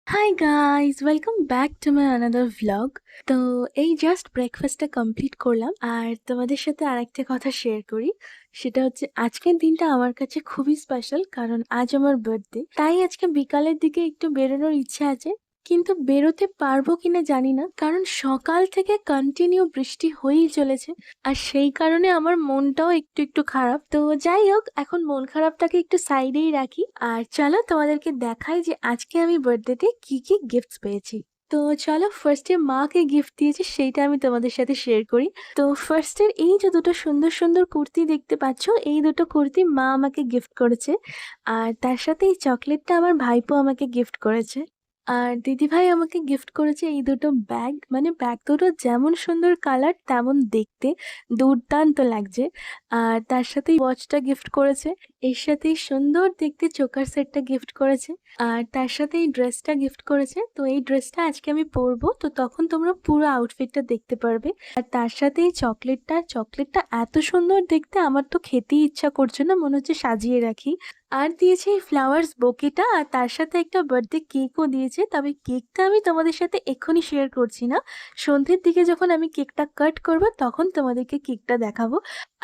Hi guys, welcome back to my another vlog. তো এই just ব্রেকফাস্টটা কমপ্লিট করলাম আর তোমাদের সাথে আরেকটা কথা শেয়ার করি। সেটা হচ্ছে আজকের দিনটা আমার কাছে খুবই স্পেশাল, কারণ আজ আমার বার্থডে। তাই আজকে বিকালের দিকে একটু বেরোনোর ইচ্ছে আছে, কিন্তু বেরোতে পারবো কিনা জানি না, কারণ সকাল থেকে কন্টিনিউ বৃষ্টি হয়েই চলেছে। আর সেই কারণে আমার মনটাও একটু একটু খারাপ। তো যাই হোক, এখন মন খারাপটাকে একটু সাইডেই রাখি আর চলো তোমাদেরকে দেখাই যে আজকে আমি বার্থডেতে কি কি গিফটস পেয়েছি। তো চলো, ফার্স্টে মাকে গিফট দিয়েছি সেইটা আমি তোমাদের সাথে শেয়ার করি। তো ফার্স্টের এই যে দুটো সুন্দর সুন্দর কুর্তি দেখতে পাচ্ছ, এই দুটো কুর্তি মা আমাকে গিফট করেছে। আর তার সাথে এই চকলেটটা আমার ভাইপো আমাকে গিফট করেছে। আর দিদিভাই আমাকে গিফট করেছে এই দুটো ব্যাগ। মানে ব্যাগ দুটো যেমন সুন্দর কালার তেমন দেখতে দুর্দান্ত লাগছে। আর তার সাথে ওয়াচটা গিফট করেছে। এর সাথে সুন্দর দেখতে চোকার সেটটা গিফট করেছে। আর তার সাথে এই ড্রেসটা গিফট করেছে। তো এই ড্রেসটা আজকে আমি পরবো, তো তখন তোমরা পুরো আউটফিটটা দেখতে পারবে। আর তার সাথে এই চকলেটটা এত সুন্দর দেখতে, আমার তো খেতেই ইচ্ছা করছে না, মনে হচ্ছে সাজিয়ে রাখি। আর দিয়েছে এই ফ্লাওয়ার্স বোকেটা, আর তার সাথে একটা বার্থডে কেকও দিয়েছে। তবে কেকটা আমি তোমাদের সাথে এক্ষুনি শেয়ার করছি না, সন্ধ্যের দিকে যখন আমি কেকটা কাট করব তখন তোমাদেরকে কেকটা দেখাবো।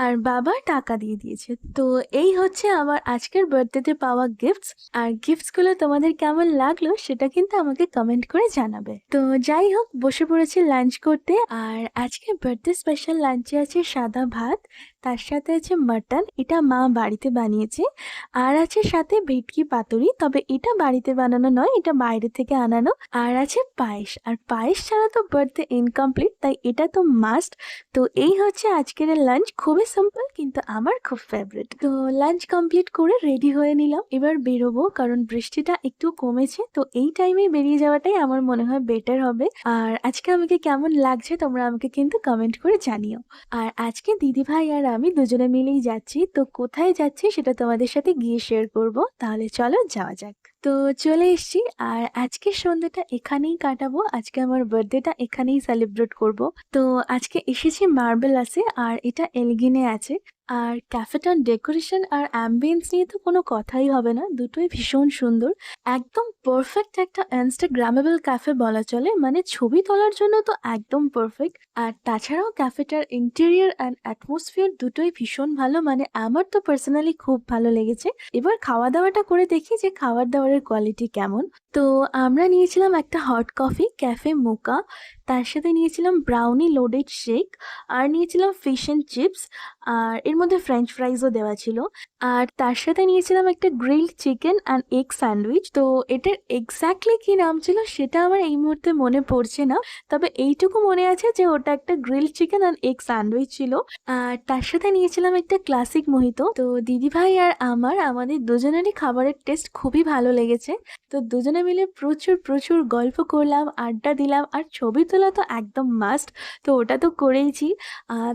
আর বাবা টাকা দিয়ে দিয়েছে। তো এই হচ্ছে আমার আজকের বার্থডেতে পাওয়া গিফটস। আর গিফটসগুলো তোমাদের কেমন লাগলো সেটা কিন্তু আমাকে কমেন্ট করে জানাবে। তো যাই হোক, বসে পড়েছি লাঞ্চ করতে। আর আজকে বার্থডে স্পেশাল লাঞ্চে আছে সাদা ভাত, তার সাথে আছে মাটন, এটা মা বাড়িতে বানিয়েছে। আর আছে সাথে ভেটকি পাতুরি, তবে এটা বাড়িতে বানানো নয়, এটা বাইরে থেকে আনানো। আর আছে পায়েস, আর পায়েস ছাড়া তো বার্থডে ইনকমপ্লিট, তাই এটা তো মাস্ট। তো এই হচ্ছে আজকের লাঞ্চ, খুবই সিম্পল কিন্তু আমার খুব ফেভারিট। তো লাঞ্চ কমপ্লিট করে রেডি হয়ে নিলাম, এবার বেরোবো, কারণ বৃষ্টিটা একটু কমেছে। তো এই টাইমে বেরিয়ে যাওয়াটাই আমার মনে হয় বেটার হবে। আর আজকে আমাকে কেমন লাগছে তোমরা আমাকে কিন্তু কমেন্ট করে জানিও। আর আজকে দিদিভাই আর আমি দুজনে মিলেই যাচ্ছি। তো কোথায় যাচ্ছি সেটা তোমাদের সাথে গিয়ে শেয়ার করব। তাহলে চলো যাওয়া যাক। তো চলে এসছি, আর আজকের সন্ধ্যাটা এখানেই কাটাবো। আজকে আমার বার্থডেটা এখানেই সেলিব্রেট করব। তো আজকে এসেছি মার্বেল আছে, আর এটা এলগিনে আছে। আর ক্যাফেটার ডেকোরেশন আর অ্যাম্বিয়েন্স নিয়ে তো কোনো কথাই হবে না, দুটোই ভীষণ সুন্দর। একদম পারফেক্ট একটা ইনস্টাগ্রামেবল ক্যাফে বলা চলে, মানে ছবি তোলার জন্য তো একদম পারফেক্ট। আর তাছাড়াও ক্যাফেটার ইন্টেরিয়র অ্যান্ড অ্যাটমসফিয়ার দুটোই ভীষণ ভালো, মানে আমার তো পার্সোনালি খুব ভালো লেগেছে। এবার খাওয়া দাওয়াটা করে দেখি যে খাবার দাবারের কোয়ালিটি কেমন। তো আমরা নিয়েছিলাম একটা হট কফি ক্যাফে মোকা, তার সাথে নিয়েছিলাম ব্রাউনি লোডেড শেক, আর নিয়েছিলাম ফিশ অ্যান্ড চিপস, আর এর মধ্যে ফ্রেঞ্চ ফ্রাইজও দেওয়া ছিল। আর তার সাথে নিয়েছিলাম একটা grilled chicken and egg sandwich. তো এটার এক্স্যাক্টলি কি নাম ছিল সেটা আমার এই মুহূর্তে মনে পড়ছে না, তবে এইটুকু মনে আছে যে ওটা একটা grilled chicken and egg sandwich ছিল। আর তার সাথে নিয়েছিলাম একটা ক্লাসিক মোহিতো। তো দিদিভাই আর আমাদের দুজনেরই খাবারের টেস্ট খুবই ভালো লেগেছে। তো দুজনে মিলে প্রচুর প্রচুর গল্প করলাম, আড্ডা দিলাম, আর ছবি তোলা তো একদম মাস্ট, তো ওটা তো করেইছি।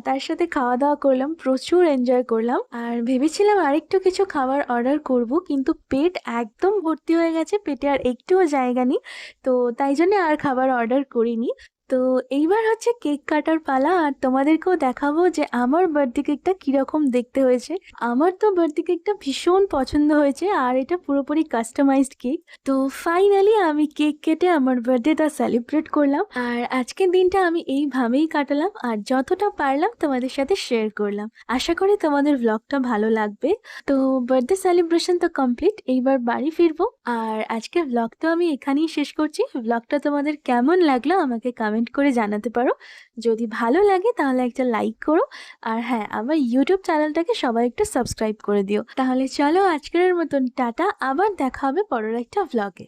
তার সাথে খাওয়া দাওয়া করলাম, প্রচুর এনজয় করলাম। আর ভেবেছিলাম আরেকটু কিছু খাবার অর্ডার করব, কিন্তু পেট একদম ভর্তি হয়ে গেছে, পেটে আর একটুও জায়গা নেই। তো তাই জন্য আর খাবার অর্ডার করিনি। তো এইবার হচ্ছে কেক কাটার পালা, আর তোমাদেরকেও দেখাবো যে আমার বার্থডে কেকটা কিরকম দেখতে হয়েছে। আমার তো বার্থডে কেকটা ভীষণ পছন্দ হয়েছে, আর এটা পুরোপুরি কাস্টমাইজড কেক। তো ফাইনালি আমি কেক কেটে আমার বার্থডেটা সেলিব্রেট করলাম। আর আজকের দিনটা আমি এইভাবেই কাটালাম, আর যতটা পারলাম তোমাদের সাথে শেয়ার করলাম। আশা করি তোমাদের ব্লগটা ভালো লাগবে। তো বার্থডে সেলিব্রেশন তো কমপ্লিট, এইবার বাড়ি ফিরবো। আর আজকের ব্লগটা আমি এখানেই শেষ করছি। ব্লগটা তোমাদের কেমন লাগলো আমাকে কমেন্ট করে জানাতে পারো। যদি ভালো লাগে তাহলে একটা লাইক করো। আর হ্যাঁ, আমার ইউটিউব চ্যানেলটাকে সবাই একটু সাবস্ক্রাইব করে দিও। তাহলে চলো আজকের মতন টাটা, আবার দেখা হবে পরের একটা ব্লগে।